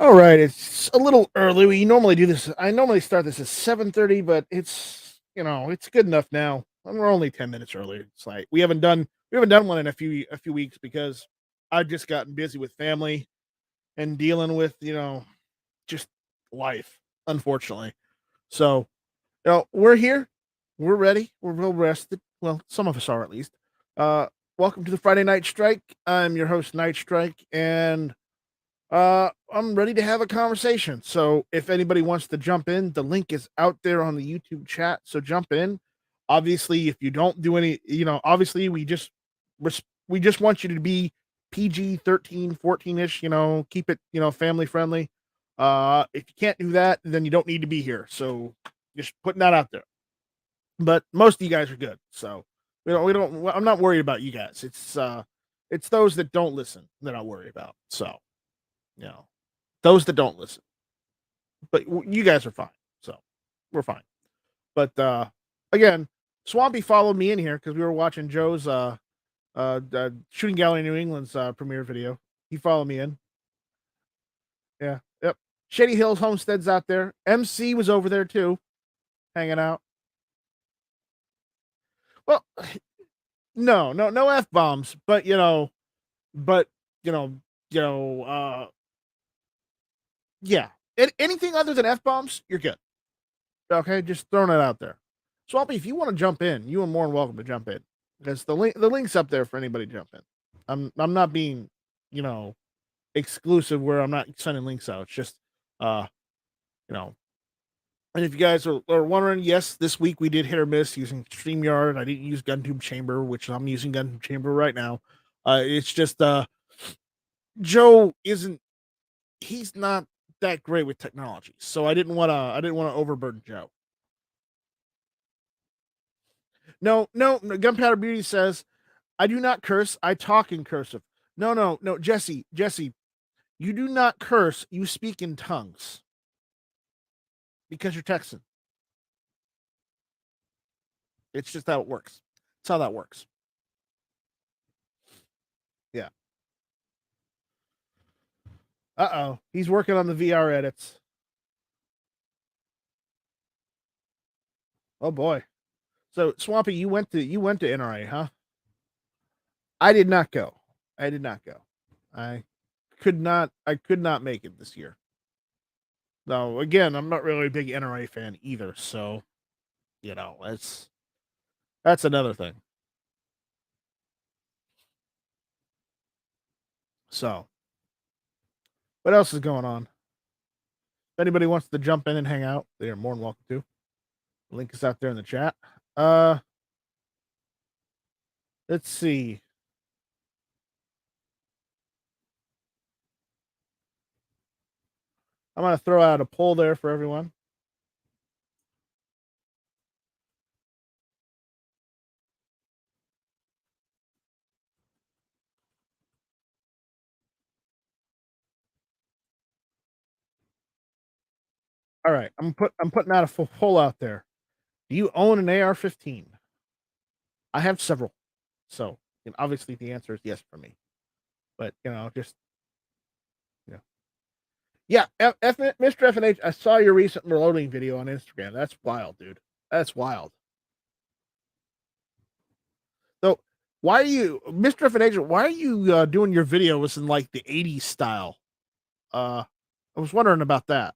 All right, it's a little early. We normally do this. I normally start this at 7:30, but it's good enough now. And we're only 10 minutes early. It's like we haven't done one in a few weeks because I've just gotten busy with family and dealing with, just life, unfortunately. So, we're here. We're ready. We're well rested. Well, some of us are at least. Uh Welcome to the Friday Night Strike. I'm your host, Night Strike, and I'm ready to have a conversation. So if anybody wants to jump in, the link is out there on the YouTube chat. So jump in. Obviously, if you don't do any, obviously we just want you to be PG 13, 14-ish, keep it, family friendly. If you can't do that, then you don't need to be here. So just putting that out there. But most of you guys are good. So I'm not worried about you guys. It's those that don't listen that I worry about. So you know, those that don't listen. But you guys are fine, so we're fine. But again, Swampy followed me in here because we were watching Joe's Shooting Gallery New England's premiere video. He followed me in. Yeah, yep. Shady Hills Homestead's out there. MC was over there too, hanging out. Well, no f bombs, but but you know, you know, yeah. Anything other than f bombs, you're good. Okay, just throwing it out there. Swampy, if you want to jump in, you are more than welcome to jump in. Because the link's up there for anybody to jump in. I'm not being, you know, exclusive where I'm not sending links out. It's just you know. And if you guys are wondering, yes, this week we did hit or miss using StreamYard. I didn't use GunTube Chamber, which I'm using GunTube Chamber right now. It's just Joe isn't he's not that great with technology. So I didn't want to overburden Joe. No, Gunpowder Beauty says, I do not curse, I talk in cursive. No, Jesse, you do not curse, you speak in tongues. Because you're Texan. It's just how it works. It's how that works. Yeah. Uh-oh. He's working on the VR edits. Oh boy. So Swampy, you went to NRA, huh? I did not go. I did not go. I could not make it this year. No, again, I'm not really a big NRA fan either, so that's another thing. So, what else is going on? If anybody wants to jump in and hang out, they are more than welcome to. The link is out there in the chat. Uh, let's see. I'm gonna throw out a poll there for everyone. All right, I'm putting out a full poll out there. Do you own an AR-15? I have several, so obviously the answer is yes for me. But just yeah, yeah. Mr. FNH, I saw your recent reloading video on Instagram. That's wild, dude. That's wild. So why are you, Mr. FNH? Why are you doing your videos in like the '80s style? I was wondering about that.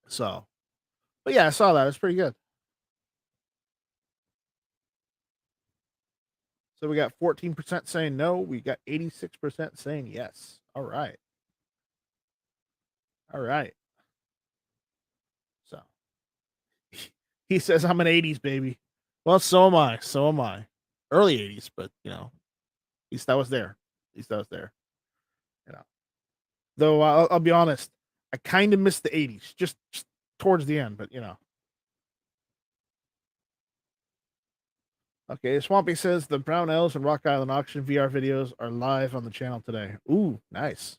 So, but yeah, I saw that. It's pretty good. So we got 14% saying no. We got 86% saying yes. All right. All right. So he says I'm an '80s baby. Well, so am I. So am I. Early '80s, but at least I was there. At least I was there. You know. Though I'll be honest, I kind of missed the '80s, just towards the end. But Okay, Swampy says the Brown Elves and Rock Island auction VR videos are live on the channel today. Ooh, nice.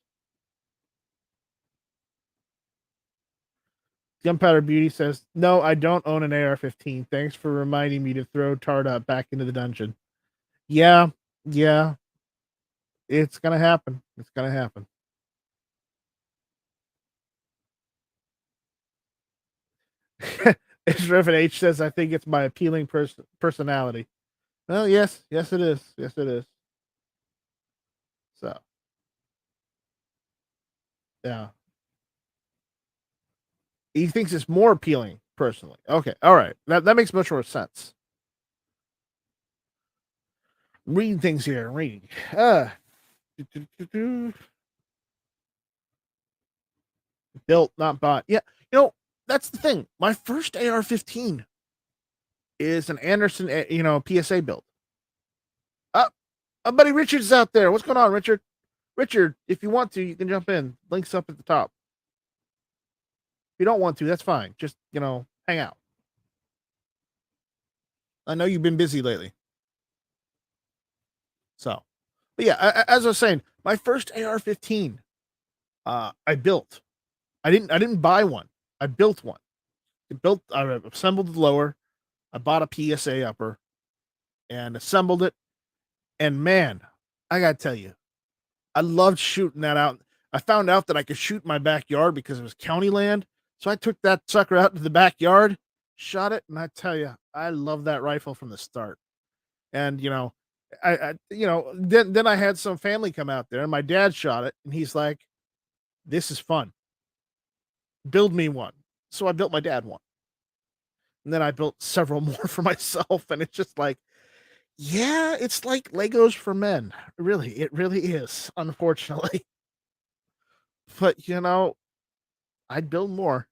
Gunpowder Beauty says, no, I don't own an AR-15. Thanks for reminding me to throw Tarda back into the dungeon. Yeah. It's gonna happen. It's gonna happen. As Reverend H says, I think it's my appealing personality. Well, yes, yes, it is. Yes, it is. So, yeah, he thinks it's more appealing personally. Okay, all right, that makes much more sense. Reading things here, reading. Built, not bought. Yeah, that's the thing. My first AR-15 is an Anderson, PSA build. Our buddy Richard's out there. What's going on, Richard? Richard, if you want to, you can jump in. Links up at the top. If you don't want to, that's fine. Just, hang out. I know you've been busy lately. So, but yeah, as I was saying, my first AR-15, I built. I didn't buy one. I built one. I assembled the lower. I bought a PSA upper and assembled it. And man, I gotta tell you, I loved shooting that out. I found out that I could shoot in my backyard because it was county land. So I took that sucker out to the backyard, shot it, and I tell you, I love that rifle from the start. And then I had some family come out there, and my dad shot it, and he's like, "This is fun. Build me one." So I built my dad one, and then I built several more for myself, and it's just like, yeah, it's like Legos for men. Really, it really is, unfortunately. But I'd build more.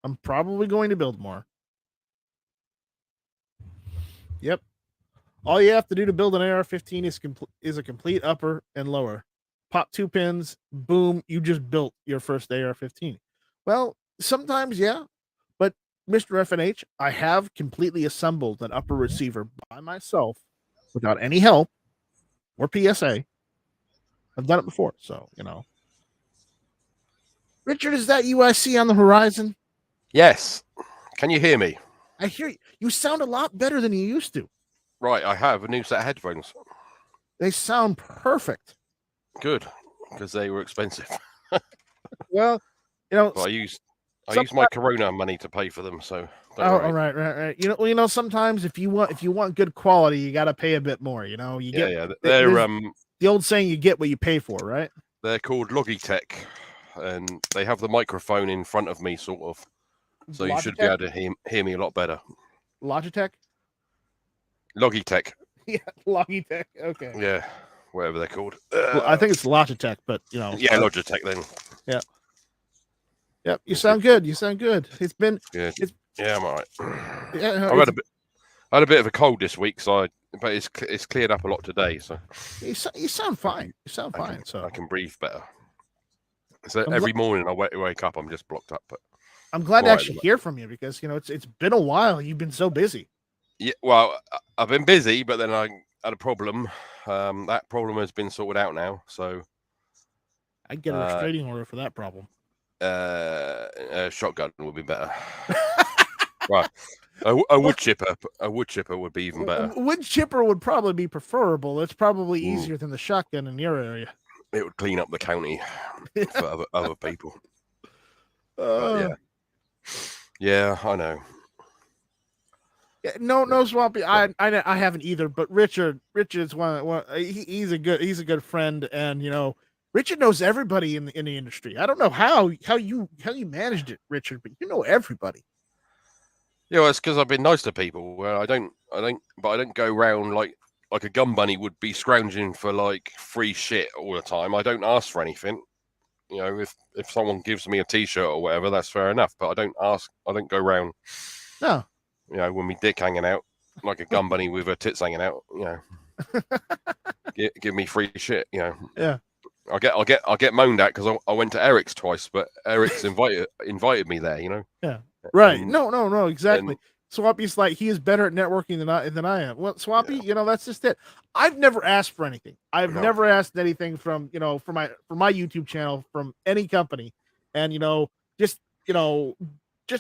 I'm probably going to build more. Yep. All you have to do to build an AR-15 is a complete upper and lower. Pop 2 pins, boom, you just built your first AR-15. Well, sometimes, yeah. But Mr. FNH, I have completely assembled an upper receiver by myself without any help or PSA. I've done it before, so, Richard, is that you I see on the horizon? Yes. Can you hear me? I hear you. You sound a lot better than you used to. Right, I have a new set of headphones. They sound perfect. Good, because they were expensive. Well, but I used my Corona money to pay for them, so. Oh, right. Sometimes if you want good quality, you got to pay a bit more. You get They're the old saying, you get what you pay for, right? They're called Logitech, and they have the microphone in front of me, sort of. So Logitech? You should be able to hear me a lot better. Logitech. Yeah, Logitech. Okay. Yeah, whatever they're called. I think it's Logitech, but Yeah, Logitech then. Yeah. Yep. You sound good. It's been. Yeah. I'm all right. Yeah, I had a bit of a cold this week, but it's cleared up a lot today. So you sound fine. So I can breathe better. So every morning I wake up, I'm just blocked up. But I'm glad to actually hear from you because it's been a while. You've been so busy. Yeah, well, I've been busy, but then I had a problem. That problem has been sorted out now. So I'd get a restraining order for that problem. A shotgun would be better. Right. A wood chipper would be even better. Wood chipper would probably be preferable. It's probably easier than the shotgun in your area. It would clean up the county for other people. Yeah, I know. Yeah, no, Swampy. I haven't either. But Richard's one. He's a good friend, and Richard knows everybody in the industry. I don't know how you managed it, Richard, but you know everybody. Yeah, well, it's because I've been nice to people. Well, I don't go around like a gun bunny would be scrounging for like free shit all the time. I don't ask for anything. If someone gives me a T-shirt or whatever, that's fair enough. But I don't ask. I don't go around. No. With my dick hanging out like a gun bunny with her tits hanging out. Give me free shit. Yeah. I'll get moaned at because I went to Eric's twice, but Eric's invited me there. Yeah. Right. No. Exactly. Swampy's like, he is better at networking than I am. Well, Swampy, that's just it. I've never asked for anything. I've never asked anything from for my YouTube channel from any company, and just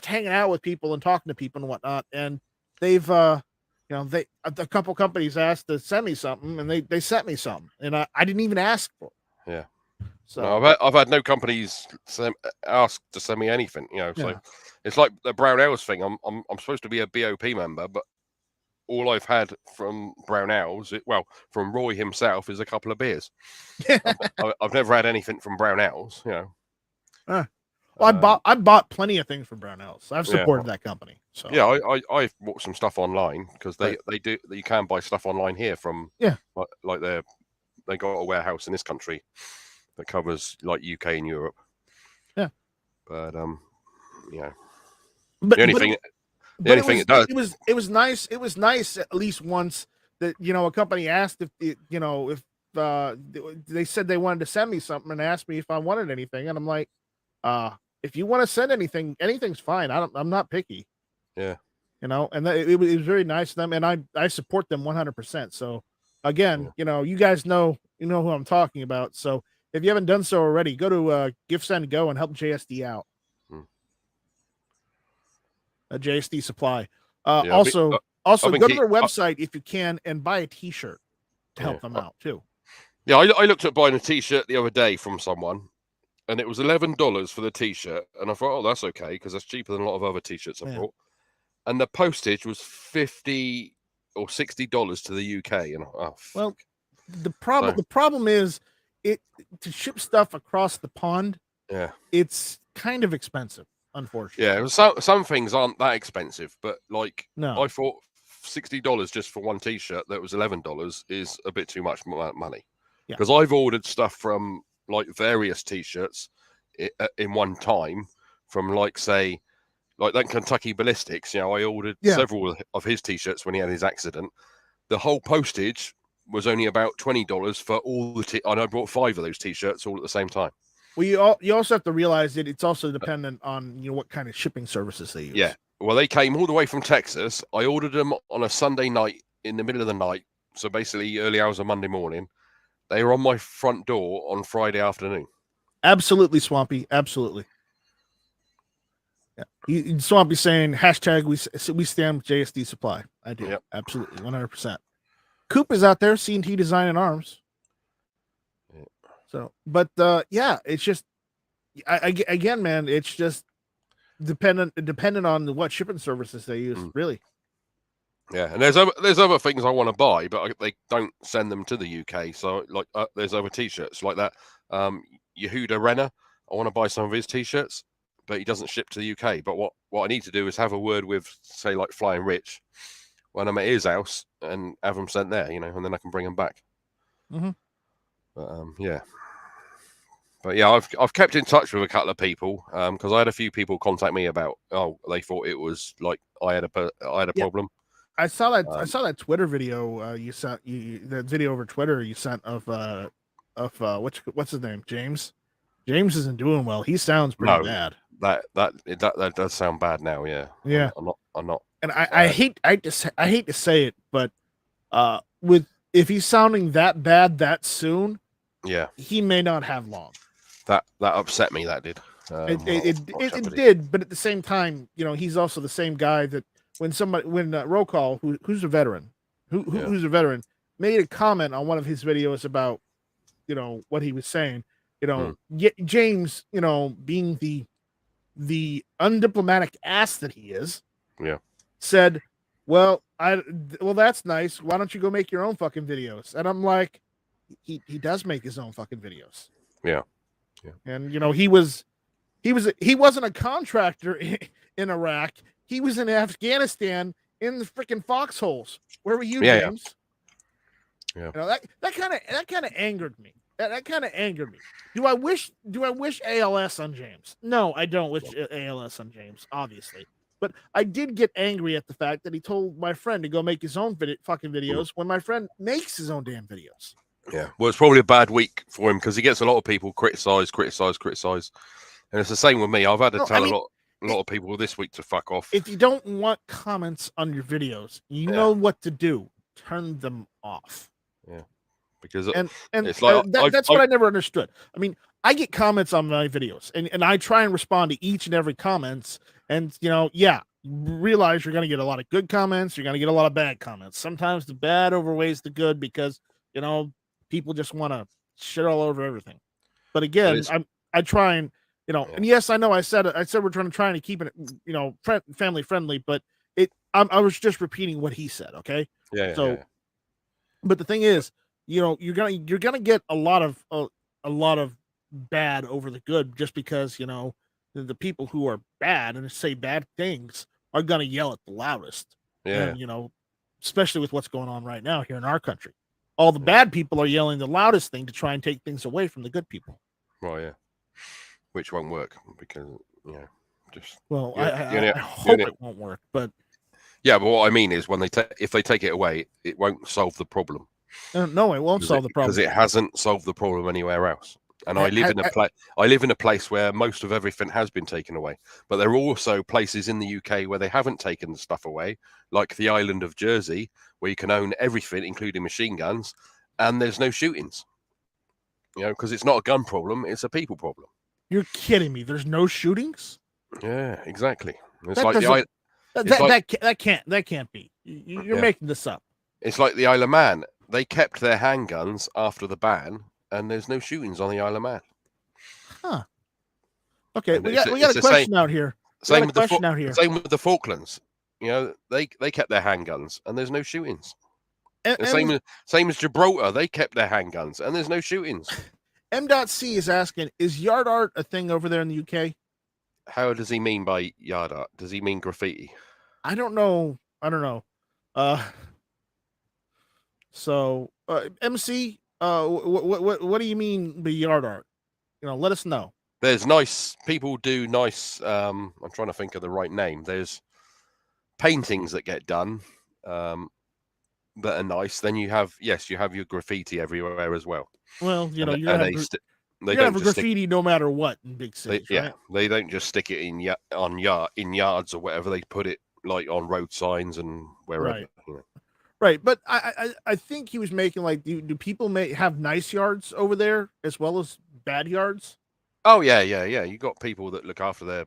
hanging out with people and talking to people and whatnot. And they've You know, a couple companies asked to send me something, and they sent me something, and I didn't even ask for it. Yeah. So No, I've had no companies ask to send me anything. You know, so it's like the Brownells thing. I'm supposed to be a BOP member, but all I've had from Brownells, from Roy himself, is a couple of beers. I've never had anything from Brownells. You know. Well, I bought plenty of things from Brownells. I've supported that company. So yeah, I bought some stuff online because they do. You can buy stuff online here from like they got a warehouse in this country that covers like UK and Europe. Yeah, but but the only thing it does, it was nice. It was nice at least once that a company asked if they said they wanted to send me something and asked me if I wanted anything, and I'm like, if you want to send anything, anything's fine. I'm not picky. Yeah. And it was very nice of them, and I support them 100%. So again, you guys know who I'm talking about. So if you haven't done so already, go to Gift Send Go and help JSD out. JSD Supply. Also go to their website if you can and buy a T-shirt to help them out too. Yeah, I looked at buying a T-shirt the other day from someone, and it was $11 for the T-shirt, and I thought, oh, that's okay because that's cheaper than a lot of other T-shirts I bought. And the postage was $50 or $60 to the UK. And well, the problem is to ship stuff across the pond. Yeah, it's kind of expensive, unfortunately. Yeah, some things aren't that expensive, but like no. I thought $60 just for one T-shirt that was $11 is a bit too much money. Because I've ordered stuff from like various T-shirts in one time from like that Kentucky Ballistics. I ordered several of his T-shirts when he had his accident. The whole postage was only about $20 for all the and I bought 5 of those T-shirts all at the same time. Well, you also have to realize that it's also dependent on what kind of shipping services they use. Yeah, well, they came all the way from Texas. I ordered them on a Sunday night in the middle of the night, so basically early hours of Monday morning. They were on my front door on Friday afternoon. Absolutely, Swampy. Absolutely. Yeah, Swampy saying hashtag we stand with JSD Supply. I do. Yep. Absolutely, 100%. Coop is out there, C&T Design and Arms. Yeah. So, but it's just, again, man, it's just dependent on what shipping services they use, really. Yeah, and there's other things I want to buy, but they don't send them to the UK. So, like, there's other T-shirts like that. Yehuda Renner, I want to buy some of his T-shirts, but he doesn't ship to the UK. But what I need to do is have a word with, say, like Flying Rich when I'm at his house and have them sent there, and then I can bring them back. Mm-hmm. But I've kept in touch with a couple of people because I had a few people contact me about they thought it was like I had a problem. I saw that Twitter video you sent, that video over Twitter you sent of what's his name, James. James isn't doing well. He sounds pretty bad. That does sound bad now. Yeah. Yeah. I'm not. And I hate to say it, but if he's sounding that bad that soon, he may not have long. That upset me. That did. It did, but at the same time, he's also the same guy that when Roll Call, who's a veteran, who's a veteran, made a comment on one of his videos about, what he was saying, James, being the undiplomatic ass that he is, said, well, that's nice. Why don't you go make your own fucking videos? And I'm like, he does make his own fucking videos. Yeah. And he wasn't a contractor in Iraq. He was in Afghanistan in the freaking foxholes. Where were you, James? Yeah. That kind of angered me. That kind of angered me. Do I wish ALS on James? No, I don't wish ALS on James, obviously. But I did get angry at the fact that he told my friend to go make his own fucking videos when my friend makes his own damn videos. Yeah, well, it's probably a bad week for him because he gets a lot of people criticize, and it's the same with me. I've had to tell a lot of people this week to fuck off. If you don't want comments on your videos, you know what to do. Turn them off. Yeah, because it's like that's what I never understood. I mean, I get comments on my videos, and I try and respond to each and every comments. And realize you're going to get a lot of good comments. You're going to get a lot of bad comments. Sometimes the bad overweighs the good because, people just want to shit all over everything. But again, I try and, and yes, I know I said we're trying to keep it, family friendly, but I was just repeating what he said. Okay. But the thing is, you're gonna get a lot of bad over the good just because, the people who are bad and say bad things are gonna yell at the loudest. Yeah. And, especially with what's going on right now here in our country. All the bad people are yelling the loudest thing to try and take things away from the good people. Well, yeah. Which won't work because, I hope it won't work, but yeah, but what I mean is if they take it away, it won't solve the problem. No, it won't solve the problem because it hasn't solved the problem anywhere else. And I live in a place where most of everything has been taken away, but there are also places in the UK where they haven't taken the stuff away, like the island of Jersey, where you can own everything, including machine guns, and there's no shootings. Because it's not a gun problem; it's a people problem. You're kidding me? There's no shootings? Yeah, exactly. It's that can't be. You're making this up. It's like the Isle of Man. They kept their handguns after the ban, and there's no shootings on the Isle of Man. Huh. Okay, we got a question out here. Same with the Falklands. They kept their handguns, and there's no shootings. Same as Gibraltar. They kept their handguns, and there's no shootings. M.C is asking, is yard art a thing over there in the UK? How does he mean by yard art? Does he mean graffiti? I don't know. So, MC, what do you mean by yard art? Let us know. There's nice people do nice. I'm trying to think of the right name. There's paintings that get done that are nice. Then you have your graffiti everywhere as well. Well, they have a graffiti no matter what in big cities. They don't just stick it in yards or whatever. They put it like on road signs and wherever. Right, but I think he was making like, do people have nice yards over there as well as bad yards? Oh yeah. You got people that look after their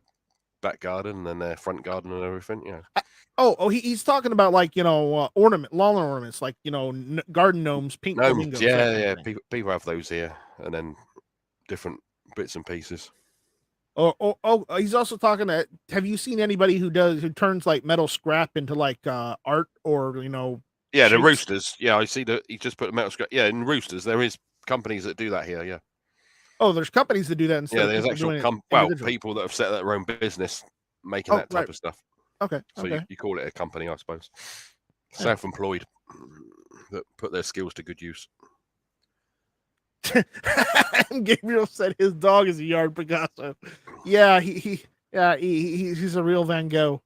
back garden and their front garden and everything. He's talking about like lawn ornaments, like garden gnomes, pink flamingos. Yeah. People have those here, and then different bits and pieces. He's also talking that. Have you seen anybody who turns like metal scrap into like art or Yeah, the roosters. Yeah, I see that he just put a metal scrap. Yeah, in roosters, there is companies that do that here. Yeah. Oh, there's companies that do that instead. Yeah, there's actual people that have set their own business making that type of stuff. Okay. So you call it a company, I suppose. Self-employed that put their skills to good use. Gabriel said his dog is a yard Picasso. Yeah, he's a real Van Gogh.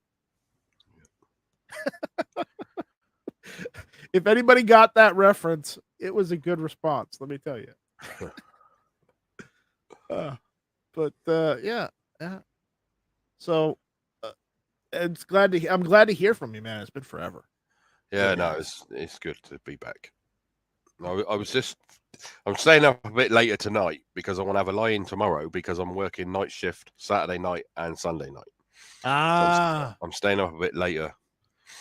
If anybody got that reference, it was a good response. Let me tell you. Yeah. So I'm glad to hear from you, man. It's been forever. Yeah, no, it's good to be back. I'm staying up a bit later tonight because I want to have a lie-in tomorrow because I'm working night shift Saturday night and Sunday night. I'm staying up a bit later.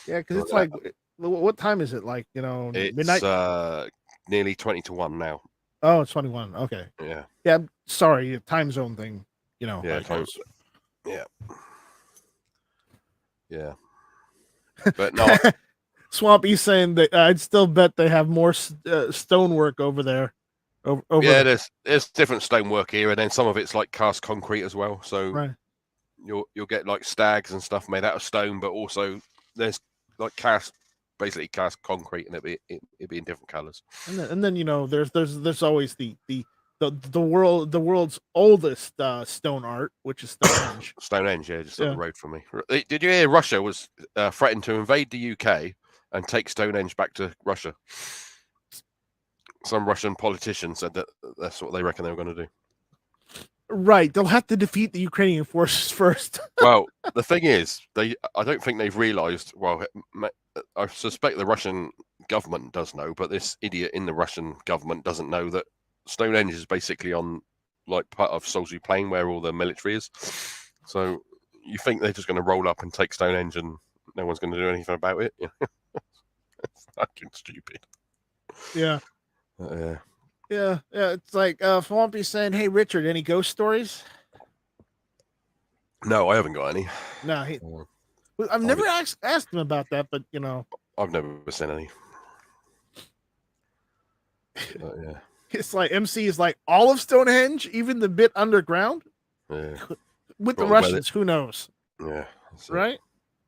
Yeah, because it's like, what time is it? Like, it's midnight? Nearly 20 to 1 now. Oh, it's 21. Okay. Yeah. Yeah. Sorry, time zone thing. Yeah. Yeah. But no. Swampy's saying that I'd still bet they have more stonework over there. There's different stonework here, and then some of it's like cast concrete as well. So you'll get like stags and stuff made out of stone, but also there's like cast concrete, and it'd be in different colors. And then there's always the world's oldest stone art, which is Stonehenge. Stonehenge, yeah, just up the road from me. Did you hear Russia was threatened to invade the UK and take Stonehenge back to Russia? Some Russian politician said that's what they reckon they were going to do. Right, they'll have to defeat the Ukrainian forces first. Well, the thing is, I don't think they've realised. Well, I suspect the Russian government does know, but this idiot in the Russian government doesn't know that Stonehenge is basically on like part of Salisbury Plain where all the military is. So you think they're just going to roll up and take Stonehenge and no one's going to do anything about it. You know? It's fucking stupid. Yeah. Yeah. It's like Swampy's saying, "Hey, Richard, any ghost stories?" No, I haven't got any. No, I've never asked him about that, but you know, I've never seen any. Yeah. It's like MC is like all of Stonehenge, even the bit underground. Yeah. With the Russians, who knows? Yeah. Right?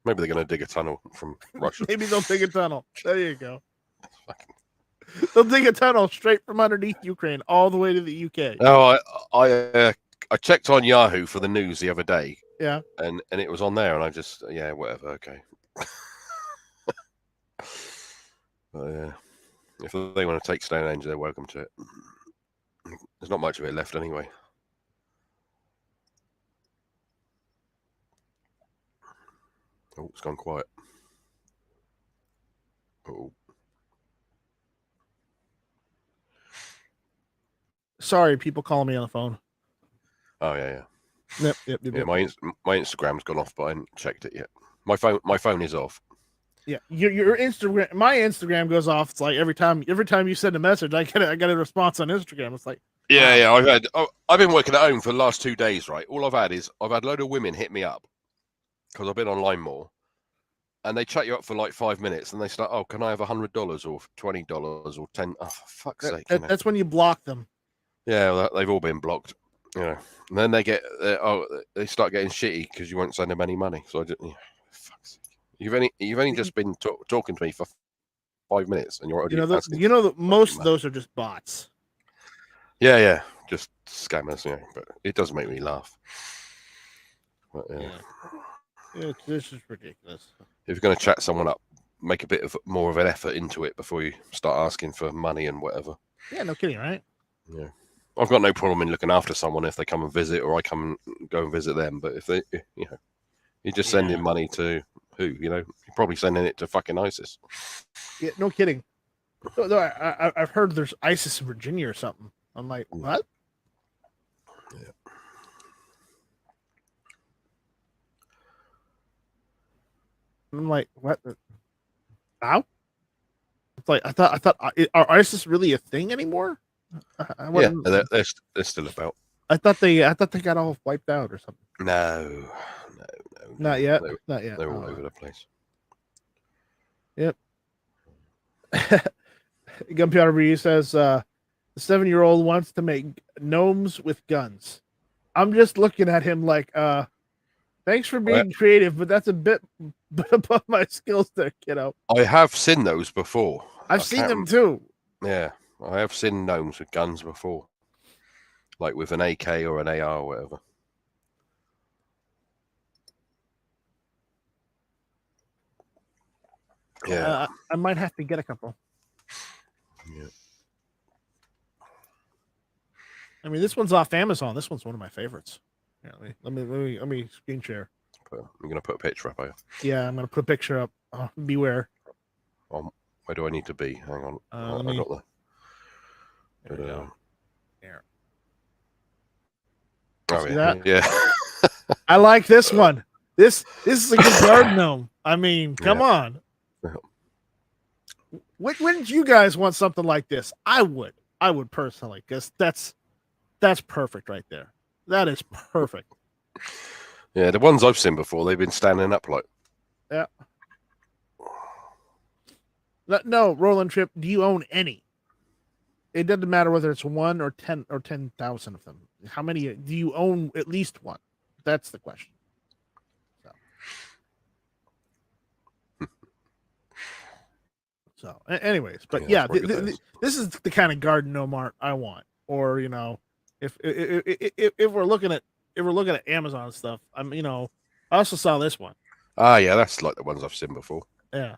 Maybe they're going to dig a tunnel from Russia. Maybe they'll dig a tunnel. There you go. They'll dig a tunnel straight from underneath Ukraine all the way to the UK. No, I checked on Yahoo for the news the other day. Yeah. And it was on there, and I just whatever, okay. But yeah, if they want to take Stonehenge, they're welcome to it. There's not much of it left anyway. Oh, it's gone quiet. Oh. Sorry, people calling me on the phone. Oh yeah. Yep. Yeah, my Instagram's gone off, but I haven't checked it yet. My phone is off. Yeah, your Instagram, my Instagram goes off. It's like every time you send a message, I get a response on Instagram. It's like, yeah. I've been working at home for the last 2 days, right? All I've had a load of women hit me up because I've been online more, and they chat you up for like 5 minutes, and they start, oh, can I have $100 or $20 or 10? Oh, for fuck's sake! That's when you block them. Yeah, well, they've all been blocked. You know, and then they get they start getting shitty because you won't send them any money. So I just, fuck's sake. You've only just been talking to me for 5 minutes, and you're already most of those are just bots. Yeah, just scammers. Yeah, but it does make me laugh. But, this is ridiculous. If you're going to chat someone up, make a bit of more of an effort into it before you start asking for money and whatever. Yeah, no kidding, right? Yeah, I've got no problem in looking after someone if they come and visit, or I come and go and visit them. But if they, you're just sending money to who? You're probably sending it to fucking ISIS. Yeah, no kidding. I've heard there's ISIS in Virginia or something. I'm like, what? Yeah. I'm like, what? How? It's like I thought. Are ISIS really a thing anymore? Yeah, they're still about. I thought they got all wiped out or something. No. Not yet. Not yet. They're all over the place. Yep. Gunpowder Review says the 7-year-old wants to make gnomes with guns. I'm just looking at him like, thanks for being creative, but that's a bit above my skills there, kiddo. I have seen those before. I've seen them too. Yeah, I have seen gnomes with guns before, like with an AK or an AR or whatever. Yeah, I might have to get a couple. Yeah. I mean, this one's off Amazon. This one's one of my favorites. Yeah, let me screen share. You're gonna put a picture up, are you? Yeah, I'm gonna put a picture up. Beware. Where do I need to be? Hang on. I got the. Here. Oh, see that? Yeah. I like this one. This is a good garden gnome. I mean, come on. Yeah. Wouldn't you guys want something like this? I would personally, because that's perfect right there. That is perfect. Yeah, the ones I've seen before, they've been standing up like. Yeah. No, Roland Tripp, do you own any? It doesn't matter whether it's 1 or 10 or 10,000 of them. How many do you own? At least one. That's the question. So anyways, but yeah, this is the kind of garden gnome art I want. Or if we're looking at Amazon stuff, I also saw this one. Yeah, that's like the ones I've seen before. Yeah,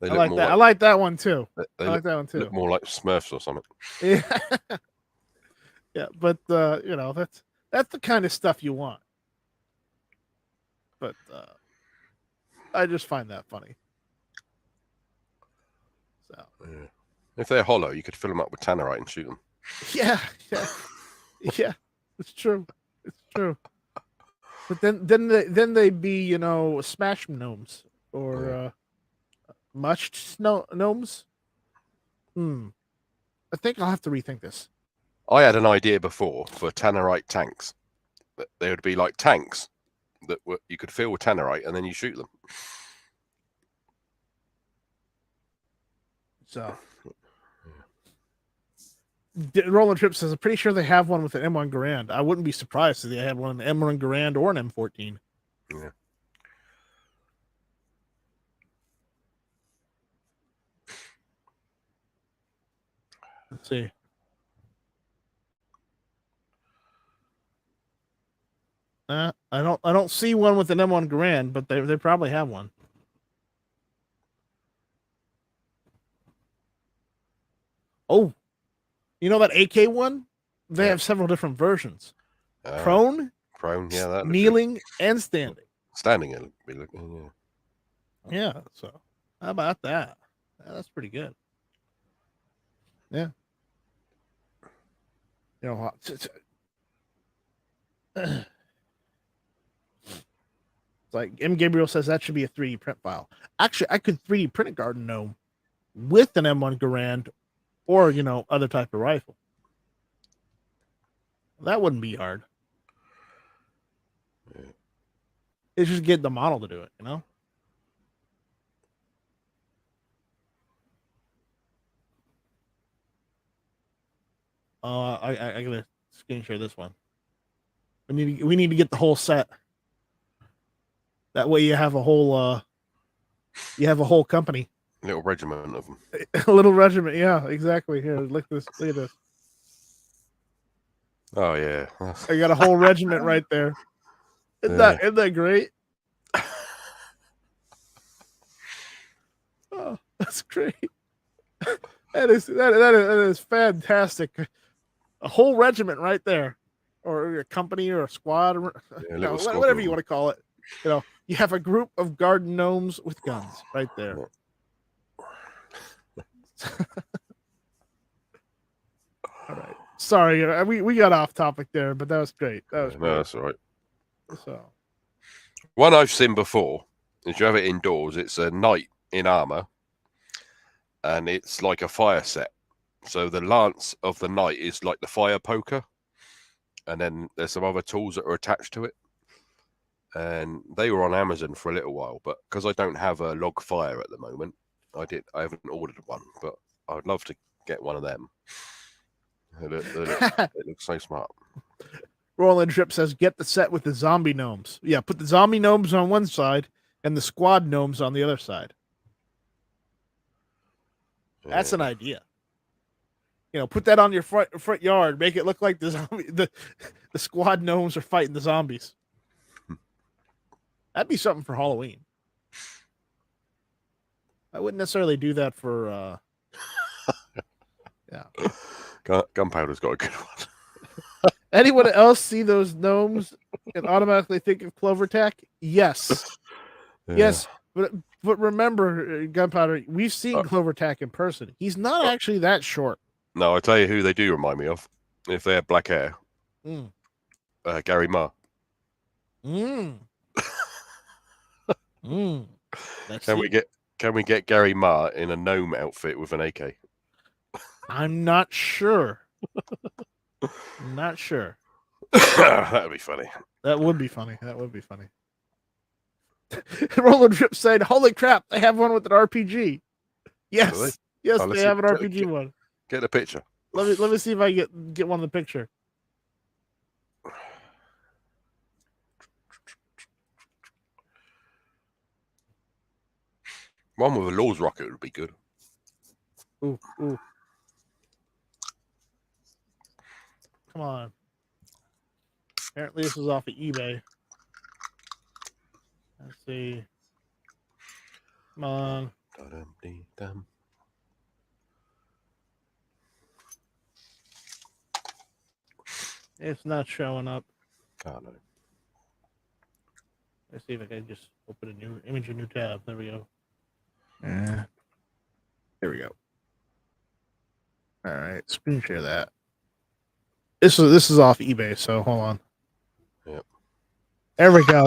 I like that one too. I like that one too. Look more like Smurfs or something. Yeah, yeah, but that's the kind of stuff you want. But I just find that funny. So yeah. If they're hollow, you could fill them up with tannerite and shoot them. Yeah, it's true. It's true. But then they'd be smash gnomes or mushed gnomes. I think I'll have to rethink this. I had an idea before for tannerite tanks. That they would be like tanks that you could fill with tannerite and then you shoot them. So, Roland Trip says, I'm pretty sure they have one with an M1 Garand. I wouldn't be surprised if they have one, an M1 Garand or an M14. Yeah. Let's see. I don't see one with an M1 Garand, but they probably have one. Oh, you know that AK one? They have several different versions. Prone, yeah, that kneeling, and standing. Standing, it'll be looking, yeah. So, how about that? That's pretty good. Yeah. It's like M. Gabriel says that should be a 3D print file. Actually, I could 3D print a garden gnome with an M1 Garand or, other type of rifle. That wouldn't be hard. Yeah. It's just getting the model to do it, I gotta screen share this one. We need to get the whole set. That way you have a whole company. A little regiment of them. A little regiment, yeah, exactly. Here, look at this. Oh yeah. I got a whole regiment right there. Isn't that great? Oh, that's great. That is fantastic. A whole regiment right there, or a company, or a squad, or whatever you want to call it. You have a group of garden gnomes with guns right there. All right. Sorry, we got off topic there, but that was great. That was great. No, that's all right. So, one I've seen before is you have it indoors. It's a knight in armor, and it's like a fire set. So the lance of the knight is like the fire poker, and then there's some other tools that are attached to it. And they were on Amazon for a little while, but because I don't have a log fire at the moment, I haven't ordered one, but I'd love to get one of them. It looks so smart. Roland Trip says, get the set with the zombie gnomes. Yeah, put the zombie gnomes on one side and the squad gnomes on the other side. Yeah. That's an idea. Put that on your front yard. Make it look like the squad gnomes are fighting the zombies. That'd be something for Halloween. I wouldn't necessarily do that for yeah. Gunpowder's got a good one. Anyone else see those gnomes and automatically think of Clovertac? Yes. Yeah. Yes. But remember, Gunpowder, we've seen Clovertac in person. He's not actually that short. No, I tell you who they do remind me of. If they have black hair. Gary Marr. Can we get Gary Marr in a gnome outfit with an AK? I'm not sure. Not sure. That'd be funny. That would be funny. Roland Drip said, "Holy crap! They have one with an RPG." Yes, really? Yes, they have an RPG one. Get a picture. Let me see if I get one in the picture. One with a Lord's rocket would be good. Ooh. Come on. Apparently this is off of eBay. Let's see. Come on. It's not showing up. Oh, no. Let's see if I can just open a new tab. There we go. There we go. All right, screen share that. This is off eBay, so hold on. Yep. There we go.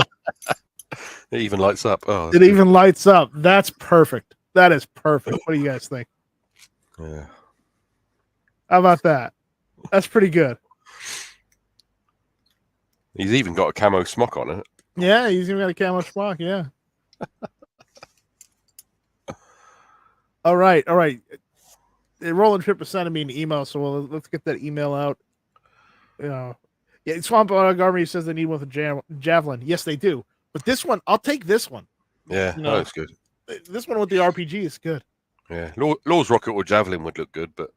It even lights up. Oh, It even lights up. That's perfect. That is perfect. What do you guys think? Yeah. How about that? That's pretty good. He's even got a camo smock on it. Yeah, he's even got a camo smock. Yeah. All right. Roland Trip is sending me an email, so let's get that email out. Yeah, Swamp Army says they need one with a javelin. Yes, they do. But this one, I'll take this one. Yeah, that looks good. This one with the RPG is good. Yeah, Law's rocket or javelin would look good, but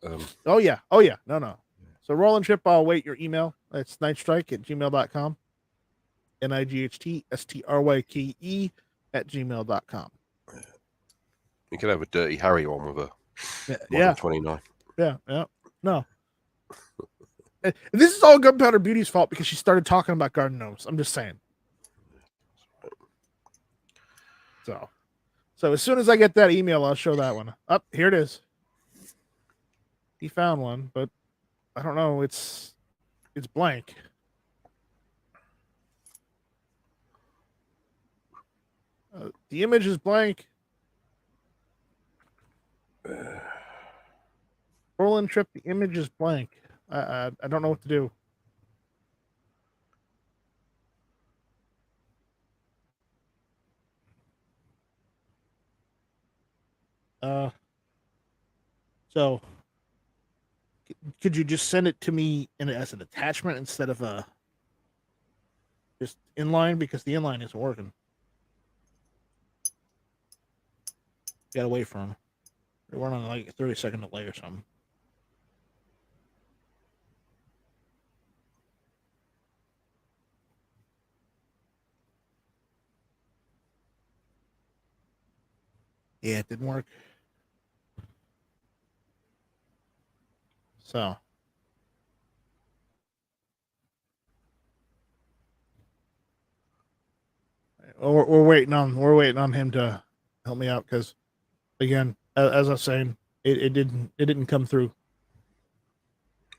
Oh yeah. No. So Roland Trip, I'll wait your email. It's nightstrike@gmail.com. NIGHTSTRYKE@gmail.com. You could have a Dirty Harry one with a Yeah. 29. Yeah. No. This is all Gunpowder Beauty's fault because she started talking about garden gnomes. I'm just saying. So as soon as I get that email, I'll show that one. Up here it is. He found one, but I don't know. It's blank. The image is blank. Roland Trip, the image is blank. I don't know what to do. So could you just send it to me as an attachment instead of just inline, because the inline isn't working. Gotta wait for him. We're on like a 30-second delay or something. Yeah, it didn't work. So we're waiting on him to help me out, because again, as I was saying, it didn't come through.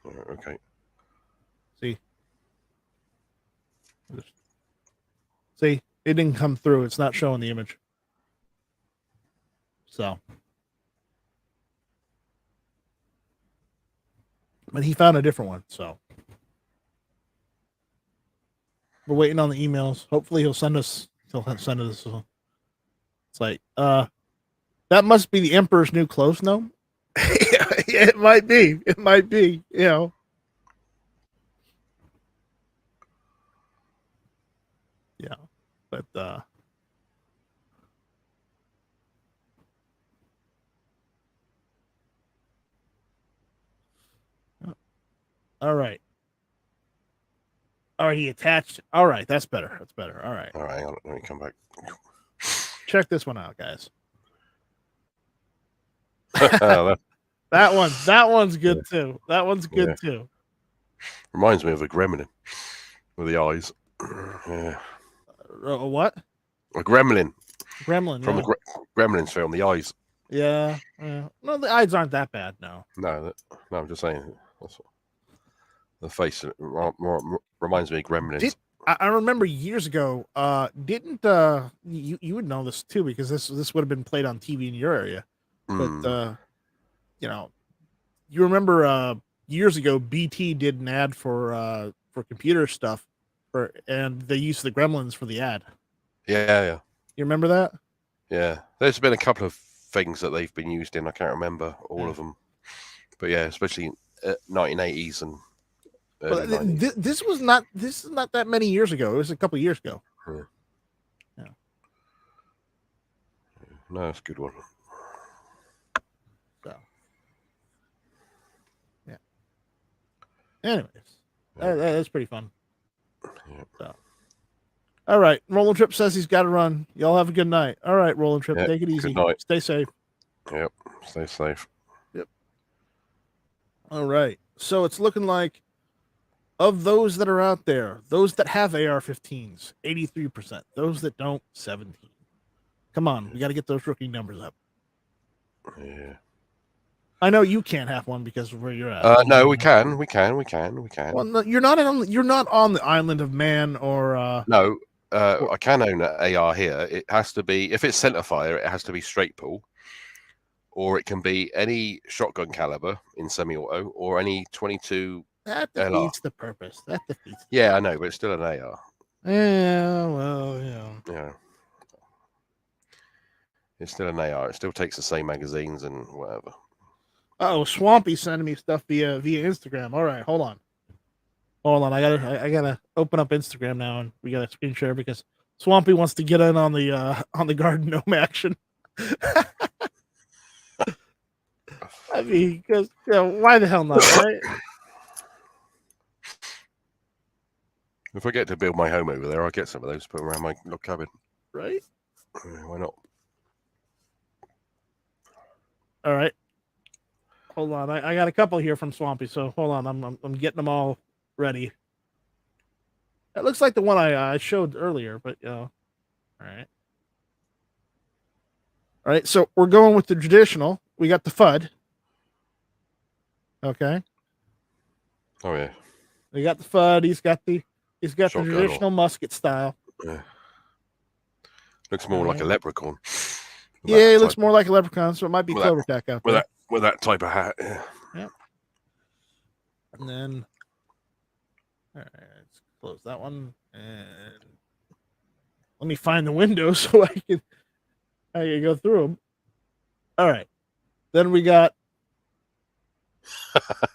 Okay. See, it didn't come through. It's not showing the image. So, but he found a different one. So we're waiting on the emails. Hopefully he'll send us. It's like, that must be the Emperor's New Clothes gnome. Yeah, it might be. It might be. You know. Yeah, but all right. All right, he attached. All right, that's better. That's better. All right. All right, let me come back. Check this one out, guys. that that one's good too. That one's good too. Reminds me of a gremlin with the eyes. Yeah. What? A gremlin. Gremlin From the Gremlins film, the eyes. Yeah. No, the eyes aren't that bad. No. No, I'm just saying. The face reminds me of Gremlins. I remember years ago. Didn't you would know this too, because this would have been played on TV in your area. But you remember years ago, BT did an ad for computer stuff, and they used the Gremlins for the ad. Yeah. You remember that? Yeah, there's been a couple of things that they've been used in. I can't remember all of them, but yeah, especially 1980s and. This is not that many years ago. It was a couple of years ago. Yeah. No, it's a good one. So, yeah. Anyways, that's pretty fun. Yeah. So, all right. Roland Trip says he's got to run. Y'all have a good night. All right, Roland Trip, take it easy. Good night. Stay safe. Yep. Stay safe. Yep. All right. So it's looking like, of those that are out there, those that have AR-15s, 83%. Those that don't, 17%. Come on, we got to get those rookie numbers up. Yeah. I know you can't have one because of where you're at. No, we can. Well, no, you're not on the island of man, or No, I can own an AR here. It has to be, if it's centerfire, it has to be straight pull, or it can be any shotgun caliber in semi-auto, or any 22 That LR. defeats the purpose. That defeats. Yeah, I know, but it's still an AR. Yeah, well, yeah. Yeah. It's still an AR. It still takes the same magazines and whatever. Oh, Swampy sending me stuff via Instagram. All right, hold on. I gotta open up Instagram now, and we gotta screen share because Swampy wants to get in on the garden gnome action. I mean, because why the hell not, right? If I get to build my home over there, I'll get some of those, put them around my little cabin. Right? Why not? All right. Hold on. I got a couple here from Swampy, so hold on. I'm getting them all ready. That looks like the one I showed earlier, but all right. All right, so we're going with the traditional. We got the FUD. Okay. Oh yeah. We got the FUD. He's got the Shotgun traditional musket style. Yeah. Looks more like a leprechaun. Yeah, it looks more like a leprechaun, so it might be Clover Tack out there. With that type of hat, yeah. Yep. And then, all right, let's close that one, and let me find the window so I can go through them. All right. Then we got.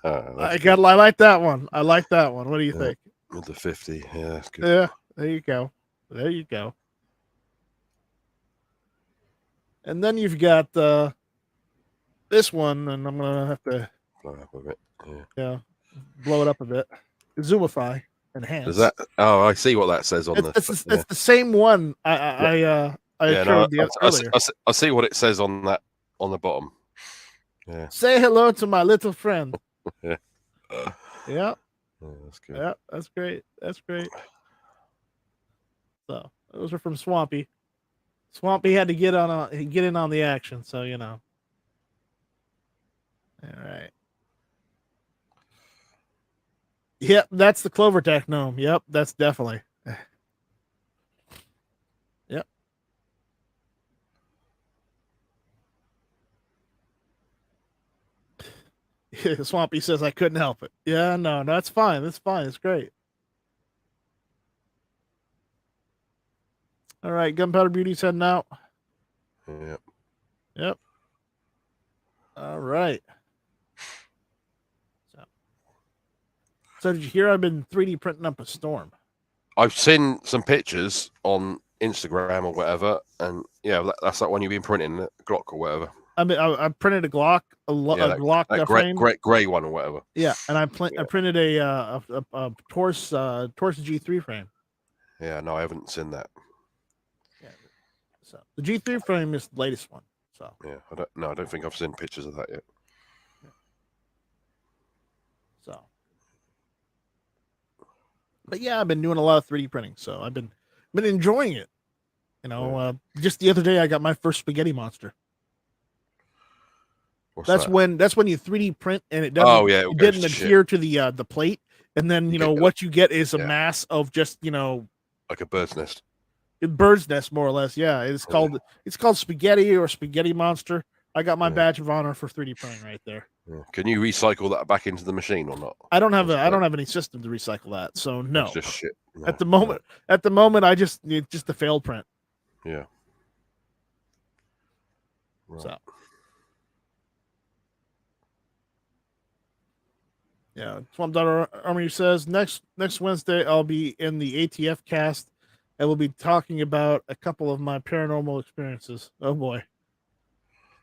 I like that one. I like that one. What do you think? With the 50, yeah, that's good. Yeah, there you go. There you go. And then you've got this one, and I'm gonna have to blow it up a bit. Yeah, blow it up a bit. Zoomify, enhance. Is that? Oh, I see what that says on It's the same one I showed earlier. I see what it says on that on the bottom. Yeah. Say hello to my little friend. Yeah. Yeah. Oh, that's good. Yeah, that's great. That's great. So those are from Swampy. Swampy had to get in on the action, so you know. All right. Yep, that's the Clover Tack gnome. Yep, that's definitely. Yep. Swampy says I couldn't help it. Yeah, no, that's fine. That's fine. It's great. All right, Gunpowder Beauty's heading out. Yep. Yep. All right. So did you hear I've been 3D printing up a storm? I've seen some pictures on Instagram or whatever, and yeah, that's that one you've been printing, Glock or whatever. I mean, I printed a Glock, Glock gray one or whatever. Yeah, and I printed a Torse G3 frame. Yeah, no, I haven't seen that. Yeah, so the G3 frame is the latest one. So yeah, I don't think I've seen pictures of that yet. So, but yeah, I've been doing a lot of 3D printing, so I've been enjoying it. You know, just the other day I got my first spaghetti monster. That's when you 3D print and it doesn't it didn't adhere to the plate, and then you know what you get is a mass of just like a bird's nest. Bird's nest, more or less. Yeah, it's called spaghetti or spaghetti monster. I got my badge of honor for 3D printing right there. Yeah. Can you recycle that back into the machine or not? I don't have any system to recycle that, so no. It's just shit. No. At the moment, I just need just a failed print. Yeah. Right. So. Yeah, Swamp Daughter Army says next Wednesday I'll be in the ATF cast and we'll be talking about a couple of my paranormal experiences. Oh boy.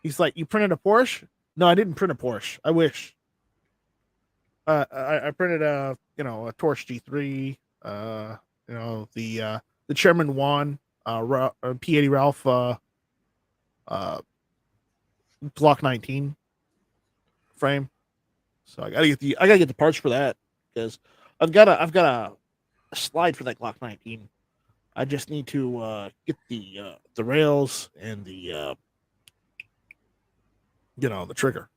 He's like, you printed a Porsche? No, I didn't print a Porsche. I wish. I printed a Torch G3, the Chairman Juan P80 Ralph Glock 19 frame. So I gotta get the parts for that because I've got a slide for that Glock 19. I just need to get the rails and the the trigger.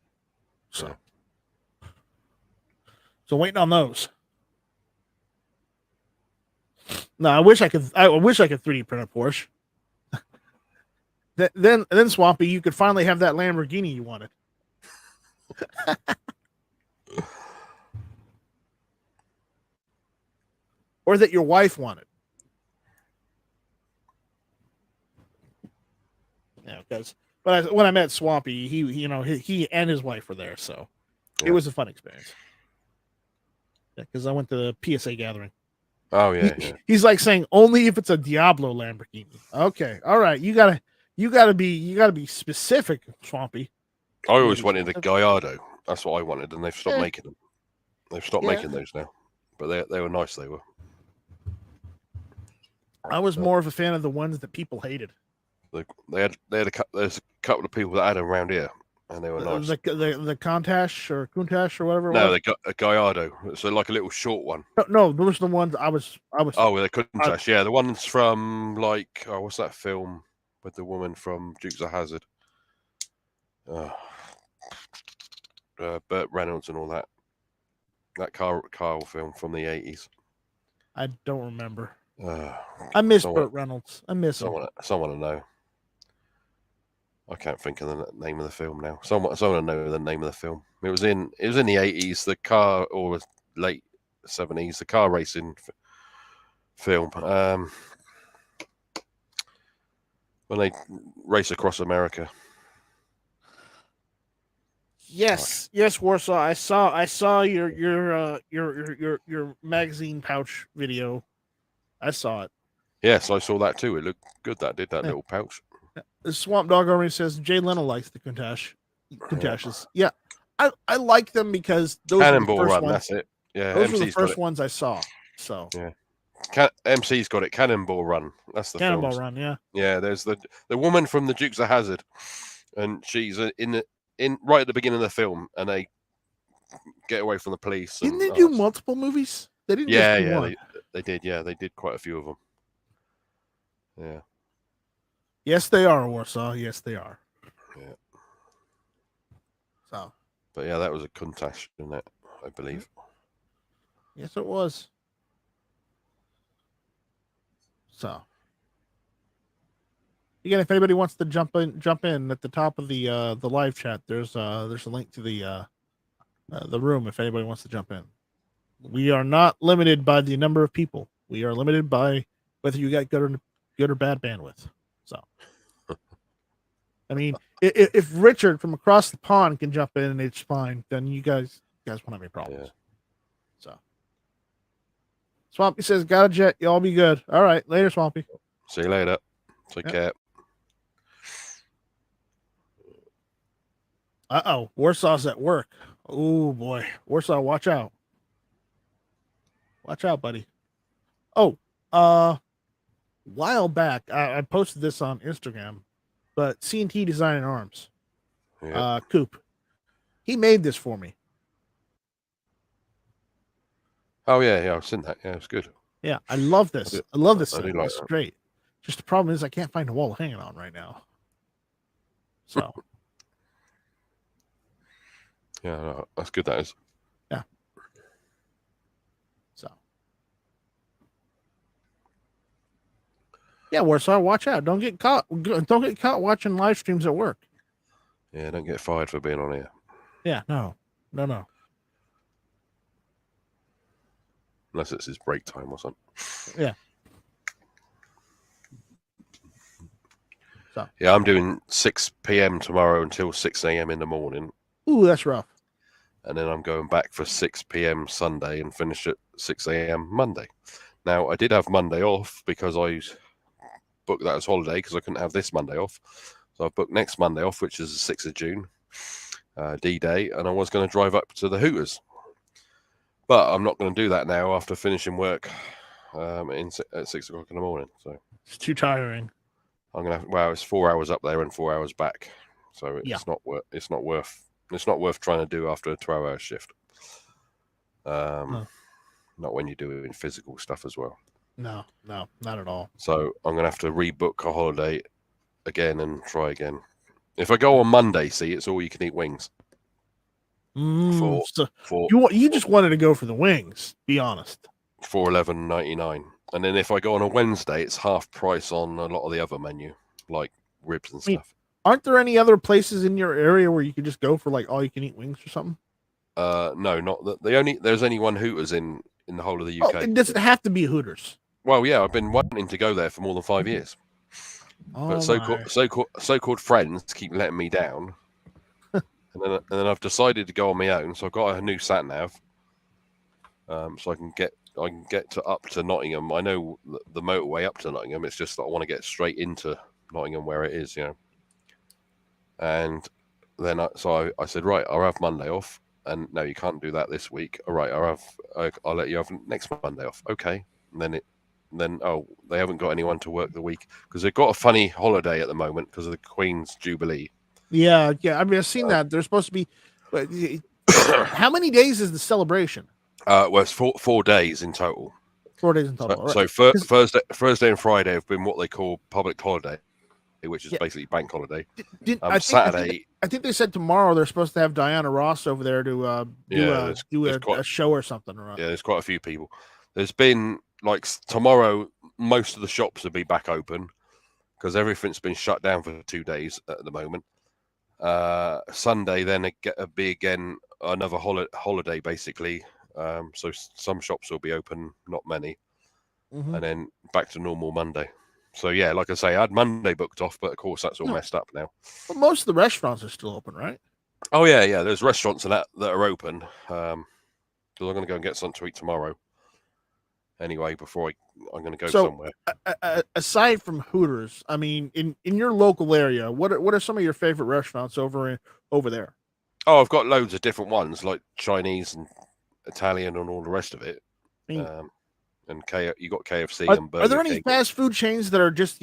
So waiting on those. No, I wish I could 3D print a Porsche. then Swampy, you could finally have that Lamborghini you wanted. Or that your wife wanted. Yeah, because when I met Swampy, he and his wife were there, so it was a fun experience. Yeah, because I went to the PSA gathering. Oh yeah, He's like saying only if it's a Diablo Lamborghini. Okay, all right, you gotta be specific, Swampy. I always wanted a Gallardo. That's what I wanted, and they've stopped making them. They've stopped making those now, but they were nice. They were. I was more of a fan of the ones that people hated. There's a couple of people that had them around here, and they were nice. The Countach or whatever. No, they got a Gallardo. So like a little short one. No, those are the ones I was. Oh, well, they Countach. Yeah, the ones from like what's that film with the woman from Dukes of Hazzard? Burt Reynolds and all that. That car film from the 80s. I don't remember. I miss Burt Reynolds. I miss him. Someone to know. I can't think of the name of the film now. Someone to know the name of the film. It was in the 80s. The car, or late 70s. The car racing film. When they race across America. Yes, Warsaw. I saw your magazine pouch video. I saw it. Yes, I saw that too. It looked good. That little pouch. The Swamp Dog Army says Jay Leno likes the Countachs. Yeah, I like them because those Cannonball were the first Run. ones. That's it. Yeah, those were the first ones I saw. So yeah, MC's got it. Cannonball Run. That's the Cannonball films. Run. Yeah. Yeah, there's the woman from the Dukes of Hazzard, and she's in right at the beginning of the film, and they get away from the police. Didn't they do multiple movies? They didn't. Yeah, they did. Yeah, they did quite a few of them. Yeah. Yes, they are, Warsaw. Yes, they are. Yeah. So. But yeah, that was a Countach, isn't it? I believe. Yes, it was. So. Again, if anybody wants to jump in at the top of the live chat, there's a link to the room if anybody wants to jump in. We are not limited by the number of people. We are limited by whether you got good or bad bandwidth. So, I mean, if Richard from across the pond can jump in and it's fine, then you guys won't have any problems. Yeah. So, Swampy says, "Got a jet. Y'all be good." All right, later, Swampy. See you later. Take care. Warsaw's at work. Oh boy, Warsaw, watch out. Watch out, buddy. While back, I posted this on Instagram, but C&T Design and Arms, Coop, he made this for me. Oh yeah, I've seen that. Yeah, it's good. Yeah, I love this. I love this. It's great. Just the problem is I can't find a wall hanging on right now. So. Yeah, no, that's good. That is. Yeah. So. Yeah, Warsaw, watch out! Don't get caught. Don't get caught watching live streams at work. Yeah, don't get fired for being on here. Yeah, no. Unless it's his break time or something. Yeah. So. Yeah, I'm doing 6 p.m. tomorrow until 6 a.m. in the morning. Ooh, that's rough. And then I'm going back for 6 p.m. Sunday and finish at 6 a.m. Monday. Now, I did have Monday off because I booked that as holiday because I couldn't have this Monday off. So I've booked next Monday off, which is the 6th of June, D-Day, and I was going to drive up to the Hooters. But I'm not going to do that now after finishing work at 6 o'clock in the morning. So it's too tiring. I'm going to it's 4 hours up there and 4 hours back. So it's not worth trying to do after a 12-hour shift. Not when you're doing physical stuff as well. No, not at all. So I'm going to have to rebook a holiday again and try again. If I go on Monday, it's all you can eat wings. You just wanted to go for the wings, be honest. $411.99. And then if I go on a Wednesday, it's half price on a lot of the other menu, like ribs and I mean, stuff. aren't there any other places in your area where you could just go for like all you can eat wings or something? No, not that. There's only one Hooters in the whole of the Oh, UK. it doesn't have to be Hooters. Well, yeah, I've been wanting to go there for more than 5 years, but Oh my! so-called friends keep letting me down, and then I've decided to go on my own. So I've got a new sat nav, so I can get up to Nottingham. I know the motorway up to Nottingham. It's just that I want to get straight into Nottingham where it is, And then I said, right, I'll have Monday off. And no, you can't do that this week. All right, I'll let you have next Monday off. Okay. And then they haven't got anyone to work the week because they've got a funny holiday at the moment because of the Queen's Jubilee. Yeah. I mean, I've seen that. There's supposed to be. But how many days is the celebration? Well, it's 4 days in total. 4 days in total. So Thursday and Friday have been what they call public holiday, which is basically bank holiday. Saturday. I think they said tomorrow they're supposed to have Diana Ross over there to do a show or something. Right? Yeah, there's quite a few people. There's been like tomorrow, most of the shops will be back open because everything's been shut down for 2 days at the moment. Sunday, then it'll be again another holiday basically. So some shops will be open, not many, and then back to normal Monday. So yeah, like I say, I had Monday booked off, but of course that's all messed up now. But most of the restaurants are still open, right? Oh yeah. There's restaurants that are open. Because I'm going to go and get something to eat tomorrow. Anyway, before I'm going to go somewhere. Aside from Hooters, I mean, in your local area, what are some of your favorite restaurants over there? Oh, I've got loads of different ones like Chinese and Italian and all the rest of it. You got KFC and Burger King. Are there any King. fast food chains that are just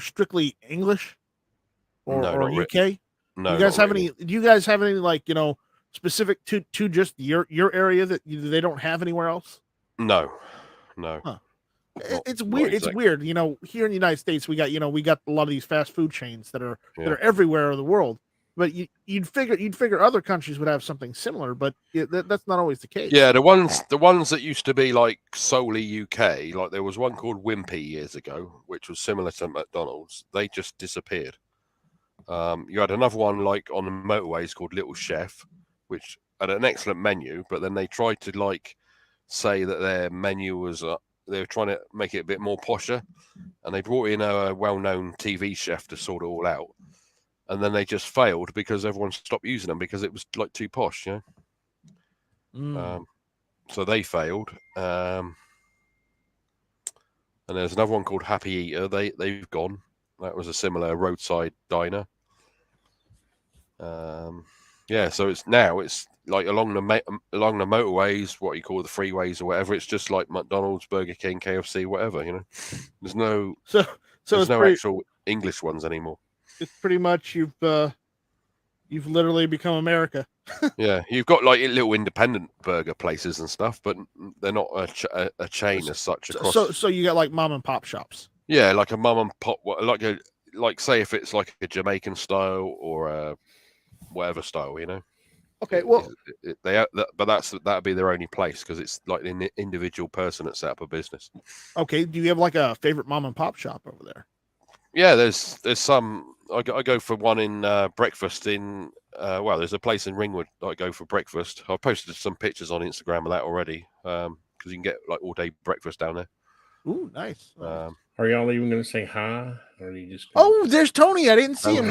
strictly English or UK? No. Do you guys have any like specific to just your area that they don't have anywhere else? No. Huh. It's weird. It's weird. Here in the United States, we got a lot of these fast food chains that are everywhere in the world. But you'd figure other countries would have something similar, but that's not always the case. Yeah, the ones that used to be like solely UK, like there was one called Wimpy years ago, which was similar to McDonald's. They just disappeared. You had another one like on the motorways called Little Chef, which had an excellent menu, but then they tried to like say that their menu was they were trying to make it a bit more posher, and they brought in a well-known TV chef to sort it all out. And then they just failed because everyone stopped using them because it was like too posh, So they failed. And there's another one called Happy Eater. They've gone. That was a similar roadside diner. So it's like along the motorways, what you call the freeways or whatever. It's just like McDonald's, Burger King, KFC, whatever. There's no actual English ones anymore. It's pretty much you've literally become America. Yeah, you've got like little independent burger places and stuff, but they're not a chain as such. So you got like mom and pop shops. Yeah, like a mom and pop, like say if it's like a Jamaican style or a whatever style, Okay, well, that'd be their only place because it's like an individual person that set up a business. Okay, do you have like a favorite mom and pop shop over there? Yeah, there's some. I go for one in breakfast in. There's a place in Ringwood that I go for breakfast. I've posted some pictures on Instagram of that already because you can get like all day breakfast down there. Ooh, nice. Are y'all even going to say hi, or are you just? Oh, there's Tony. I didn't see him.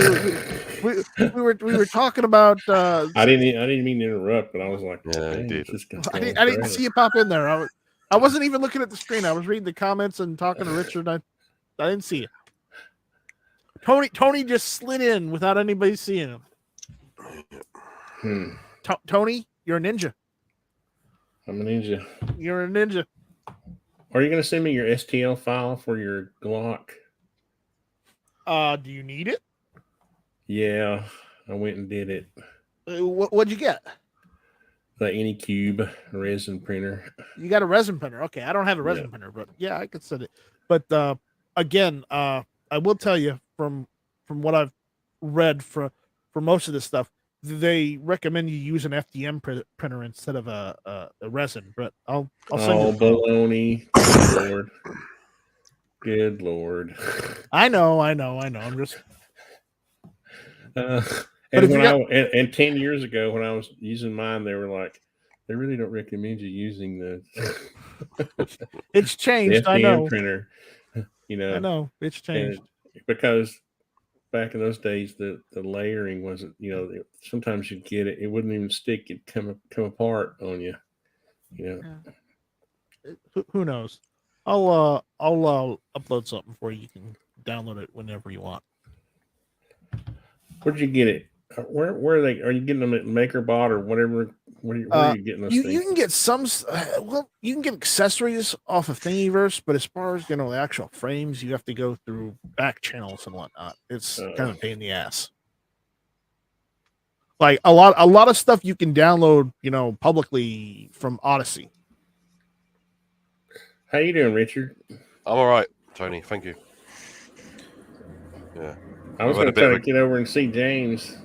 We were talking about. I didn't mean to interrupt, but I was like, yeah, I didn't see you pop in there. I wasn't even looking at the screen. I was reading the comments and talking to Richard. I didn't see you. Tony just slid in without anybody seeing him. Tony, you're a ninja. I'm a ninja. You're a ninja. Are you going to send me your STL file for your Glock? Do you need it? Yeah, I went and did it. What'd you get? The Anycube resin printer. You got a resin printer. Okay, I don't have a resin printer, but yeah, I could send it. But again, I will tell you from what I've read for most of this stuff, they recommend you use an FDM printer instead of a resin. But I'll send you. Baloney. Good Lord. Good Lord. I know. I'm just. And if when you and 10 years ago when I was using mine, they were like, they really don't recommend you using the It's changed. I FDM know. printer. You know. I know. It's changed. Because back in those days, the layering wasn't. You know, sometimes you'd get it, it wouldn't even stick. It'd come apart on you. You know. Yeah. Who knows? I'll upload something for you. You can download it whenever you want. Where'd you get it? Where are they? Are you getting them at MakerBot or whatever? Where are you getting those things? You can get some. Well, you can get accessories off of Thingiverse, but as far as the actual frames, you have to go through back channels and whatnot. It's kind of a pain in the ass. Like a lot of stuff you can download, publicly from Odyssey. How you doing, Richard? I'm all right, Tony. Thank you. Yeah. I was going to try to get over and see James.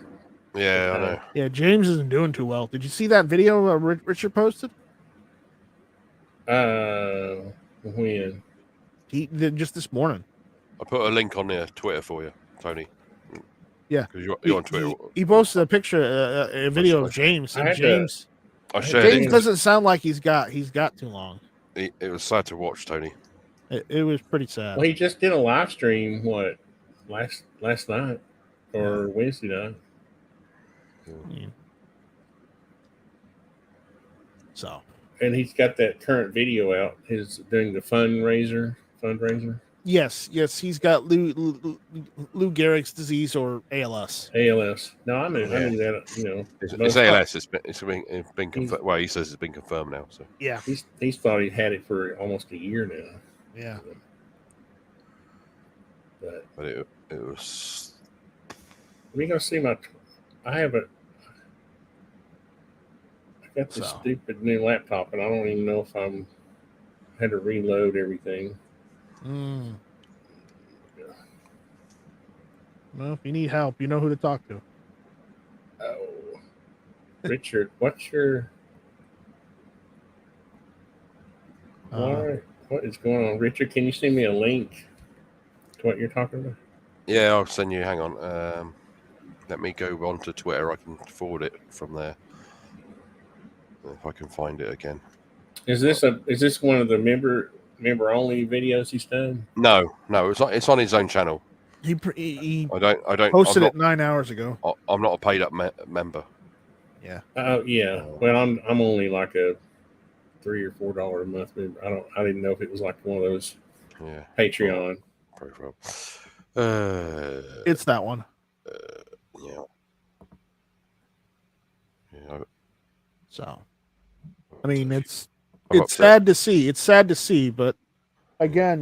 Yeah, I know. Yeah, James isn't doing too well. Did you see that video Richard posted? When? He did just this morning. I put a link on there, Twitter for you, Tony. Yeah, because you're on Twitter. He posted a picture, a video of James, and James. I shared James doesn't sound like he's got too long. It was sad to watch, Tony. It was pretty sad. Well, he just did a live stream. What, last night or Wednesday night? Yeah. So. And he's got that current video out. He's doing the fundraiser. Yes, he's got Lou Gehrig's disease or ALS. No, I knew that. You know, it's ALS. It's been confirmed. Well, he says it's been confirmed now. So yeah, he's thought he had it for almost a year now. Yeah, but it was. We gonna see my. I got this stupid new laptop, and I don't even know if I had to reload everything. Well, if you need help, you know who to talk to. Oh, Richard, what's your? What is going on, Richard? Can you send me a link to what you're talking about? Yeah, I'll send you. Hang on. Let me go on to Twitter. I can forward it from there if I can find it again. Is this one of the member only videos he's done? No, it's on his own channel. He I don't posted it 9 hours ago. I'm not a paid up member. Yeah. Yeah. Well, I'm only like a $3 or $4 a month member. I didn't know if it was like one of those Patreon profile. It's that one. Yeah. So, I mean, it's sad to see. It's sad to see, but again,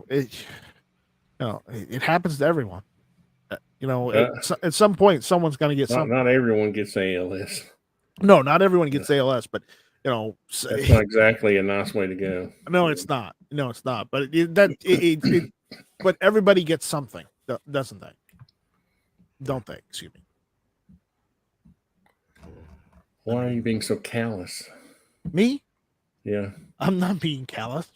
it happens to everyone. At some point, someone's going to get something. Not everyone gets ALS. No, not everyone gets ALS, but that's not exactly a nice way to go. No, it's not. But but everybody gets something, doesn't they? Don't they? Excuse me. Why are you being so callous? Me? Yeah. I'm not being callous.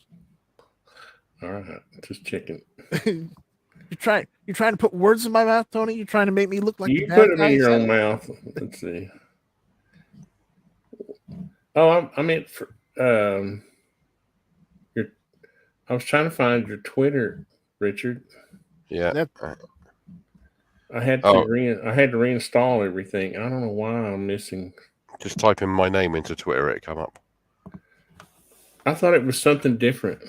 All right, just checking. You're trying to put words in my mouth, Tony. You're trying to make me look like you put them in your own mouth. Let's see. Oh, I meant for I was trying to find your Twitter, Richard. Yeah. I had to reinstall everything. I don't know why I'm missing. Just type in my name into Twitter, it come up. I thought it was something different.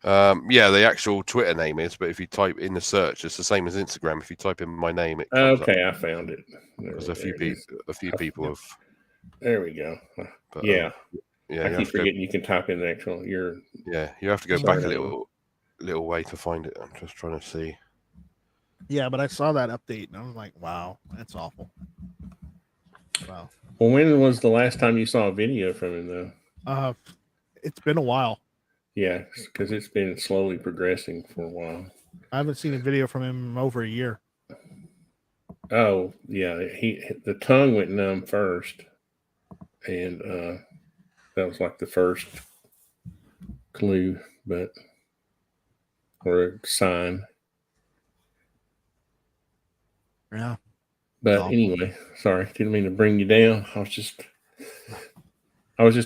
Yeah, the actual Twitter name is, but if you type in the search, it's the same as Instagram. If you type in my name, it comes up. I found it. There's a few people have. There we go. But, yeah. I keep forgetting you can type in the actual. Yeah, you have to go back a little way to find it. I'm just trying to see. Yeah, but I saw that update and I was like, wow, that's awful. Wow. Well, when was the last time you saw a video from him, though? It's been a while. Yeah, because it's been slowly progressing for a while. I haven't seen a video from him in over a year. Oh yeah, the tongue went numb first, and that was like the first clue, but or a sign. Yeah. But Awful. anyway, sorry, didn't mean to bring you down. I was just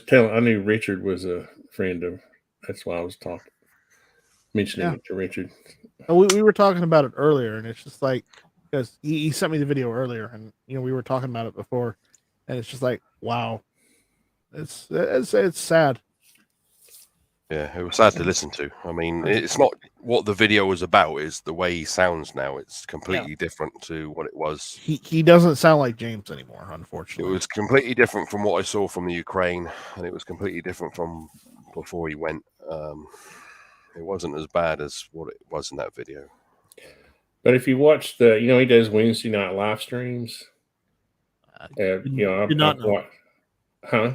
telling. I knew Richard was a friend of. That's why I was mentioning it to Richard. We were talking about it earlier, and it's just like because he sent me the video earlier, and we were talking about it before, and it's just like wow, it's sad. Yeah, it was sad to listen to. I mean, it's not what the video was about; is the way he sounds now. It's completely different to what it was. He doesn't sound like James anymore, It unfortunately. was completely different from what I saw from the Ukraine, and it was completely different from before he went. It wasn't as bad as what it was in that video. But if you watch he does Wednesday night live streams. Did not know. Huh?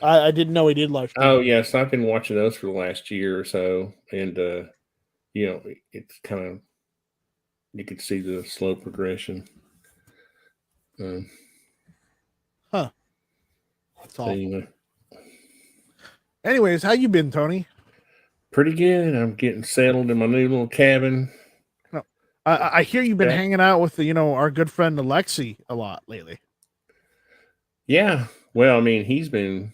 I didn't know he did live stream. Oh yes, I've been watching those for the last year or so, and it's kind of you could see the slow progression. Huh. That's all. Anyway. Anyways, how you been, Tony? Pretty good. I'm getting settled in my new little cabin. No, I hear you've been hanging out with our good friend Alexi a lot lately. Yeah. Well, I mean, he's been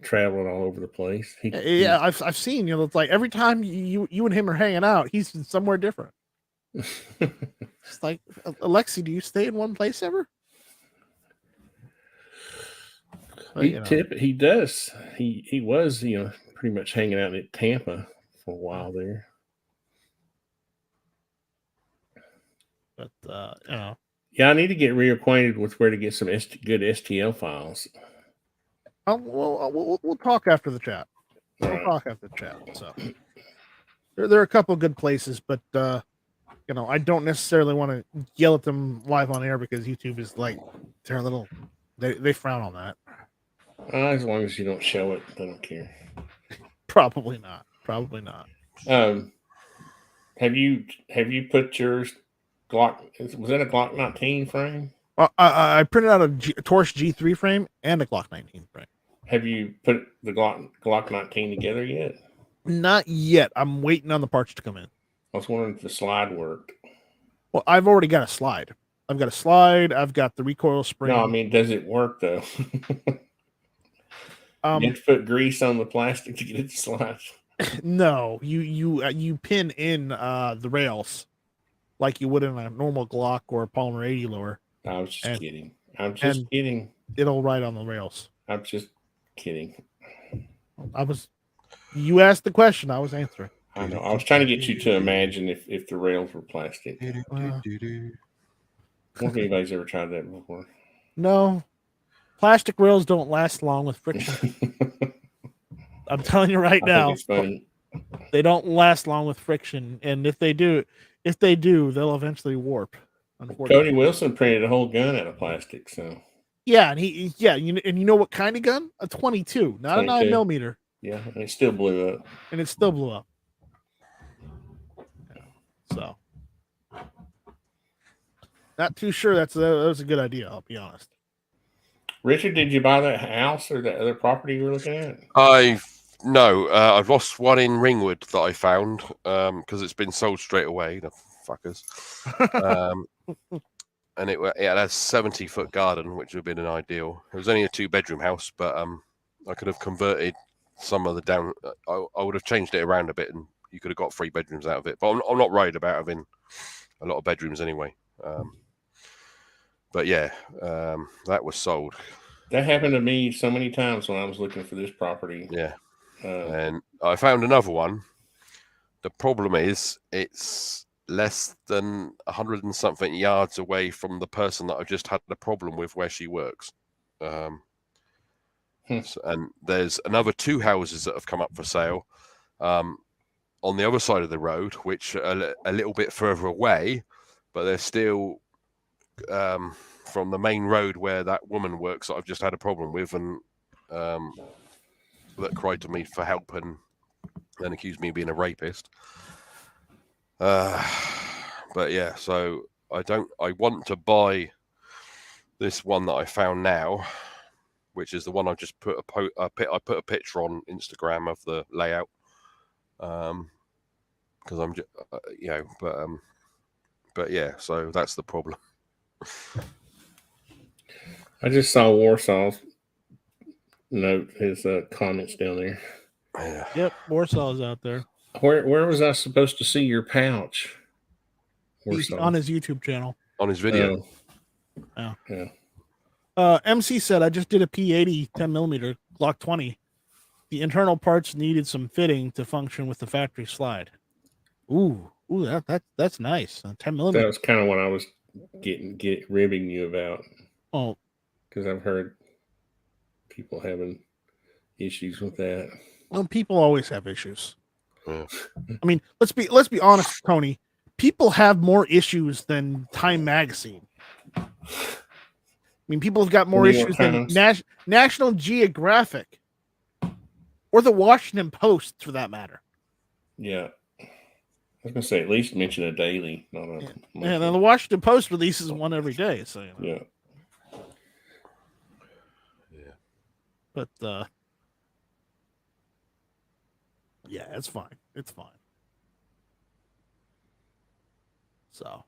traveling all over the place. I've seen. It's like every time you and him are hanging out, he's somewhere different. It's like, Alexi, do you stay in one place ever? He does. He was pretty much hanging out in Tampa for a while there. But yeah, I need to get reacquainted with where to get some good STL files. We'll talk after the chat. Talk after the chat. So there are a couple of good places, but I don't necessarily want to yell at them live on air because YouTube is like they're a little they frown on that. As long as you don't show it, I don't care. Probably not. Probably not. Have you put your Glock? Was that a Glock 19 frame? I printed out a Torch G3 frame and a Glock 19 frame. Have you put the Glock 19 together yet? Not yet. I'm waiting on the parts to come in. I was wondering if the slide worked. Well, I've already got a slide. I've got a slide. I've got the recoil spring. No, I mean, does it work though? You have to put grease on the plastic to get it to slide. No, you pin in the rails like you would in a normal Glock or a Polymer 80 lower. I was just kidding. I'm just kidding. It'll ride on the rails. I'm just kidding. You asked the question, I was answering. I know. I was trying to get you to imagine if the rails were plastic. I wonder if anybody's ever tried that before. No. Plastic rails don't last long with friction. I'm telling you right now. It's funny. They don't last long with friction, and if they do, they'll eventually warp. Cody Wilson printed a whole gun out of plastic, so yeah, and you know what kind of gun? A 22, not 22. A 9mm. Yeah, and it still blew up. So, not too sure that was a good idea. I'll be honest. Richard, did you buy that house or that other property you were looking at? No, I've lost one in Ringwood that I found because it's been sold straight away. The fuckers. And it had a 70-foot garden, which would have been an ideal. It was only a 2-bedroom house, but I could have converted some of the down. I would have changed it around a bit, and you could have got 3 bedrooms out of it. But I'm not worried about having a lot of bedrooms anyway. But yeah, that was sold. That happened to me so many times when I was looking for this property. Yeah. And I found another one. The problem is it's less than 100 and something yards away from the person that I just had the problem with where she works. And there's another 2 houses that have come up for sale on the other side of the road, which are a little bit further away, but they're still from the main road where that woman works that I've just had a problem with, and that cried to me for help and then accused me of being a rapist. But yeah, so I want to buy this one that I found now, which is the one I just put I put a picture on Instagram of the layout. Because I'm just, but yeah, so that's the problem. I just saw Warsaw's note his comments down there. Yeah. Yep, Warsaw's out there. Where was I supposed to see your pouch? He's Warsaw. on his YouTube channel. On his video. Yeah. Yeah. MC said, I just did a P80 10mm Glock 20. The internal parts needed some fitting to function with the factory slide. Ooh, that's nice. 10mm. That was kind of what I was ribbing you about. Oh, because I've heard people having issues with that. well, people always have issues. Yeah. I mean, let's be honest, Tony. People have more issues than Time Magazine. I mean, people have got more New York issues than Times. National Geographic or the Washington Post, for that matter. Yeah. I was going to say, at least mention a daily. Not a And then the Washington Post releases one every day. So, you know. Yeah. But yeah, it's fine. It's fine. So,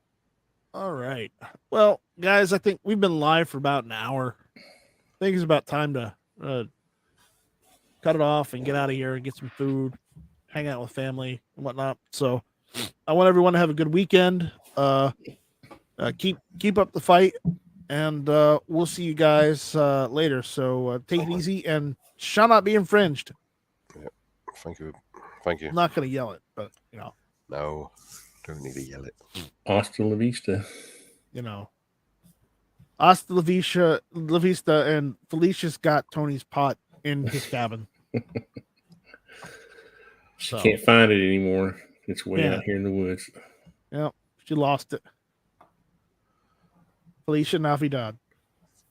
all right. Well, guys, I think we've been live for about an hour. I think it's about time to cut it off and get out of here and get some food, hang out with family and whatnot. So, I want everyone to have a good weekend. Keep up the fight, and we'll see you guys later. So take it easy and shall not be infringed. Yeah. Thank you. I'm not going to yell it, but you know. No, don't need to yell it. Hasta la vista. You know. Hasta la vista, and Felicia's got Tony's pot in his cabin. She can't find it anymore. It's way out here in the woods. Yep, she lost it. Felicia Navidad.